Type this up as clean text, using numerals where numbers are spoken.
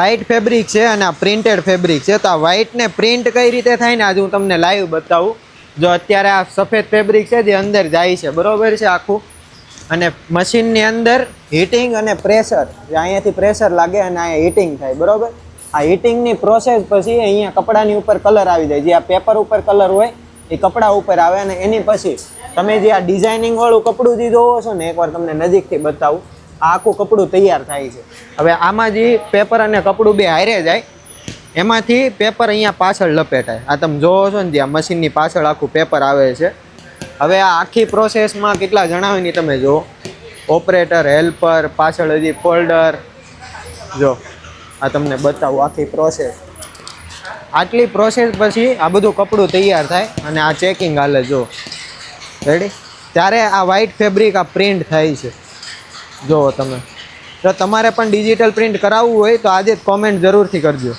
White fabric છે અને આ પ્રિન્ટેડ ફેબ્રિક છે. તો આ વ્હાઇટને પ્રિન્ટ કઈ રીતે થાય ને આજે હું તમને લાઈવ બતાવું. જો અત્યારે આ સફેદ ફેબ્રિક છે જે અંદર જાય છે, બરોબર છે આખું. અને મશીનની અંદર હીટિંગ અને પ્રેશર, અહીંયાથી પ્રેશર લાગે અને અહીંયા હીટિંગ થાય, બરોબર. આ હીટિંગની પ્રોસેસ પછી અહીંયા કપડાની ઉપર કલર આવી જાય. જે આ પેપર ઉપર કલર હોય એ કપડા ઉપર આવે અને એની પછી તમે જે આ ડિઝાઇનિંગ વાળું કપડું જે જોવો છો ને, એકવાર તમને નજીકથી બતાવું. આ આખું કપડું તૈયાર થાય છે. હવે આમાં જે પેપર અને કપડું બે હારે જાય, એમાંથી પેપર અહીંયા પાછળ લપેટાય. આ તમે જોવો છો ને, જ્યાં મશીનની પાછળ આખું પેપર આવે છે. હવે આ આખી પ્રોસેસમાં કેટલા જણાવે ને તમે જુઓ. ઓપરેટર, હેલ્પર, પાછળ હજી ફોલ્ડર. જો આ તમને બતાવું આખી પ્રોસેસ. આટલી પ્રોસેસ પછી આ બધું કપડું તૈયાર થાય અને આ ચેકિંગ હાલે. જો રેડી, ત્યારે આ વ્હાઇટ ફેબ્રિક આ પ્રિન્ટ થાય છે. જુઓ તમે. તો તમારે પણ ડિજિટલ પ્રિન્ટ કરાવવું હોય તો આજે જ કોમેન્ટ જરૂરથી કરજો.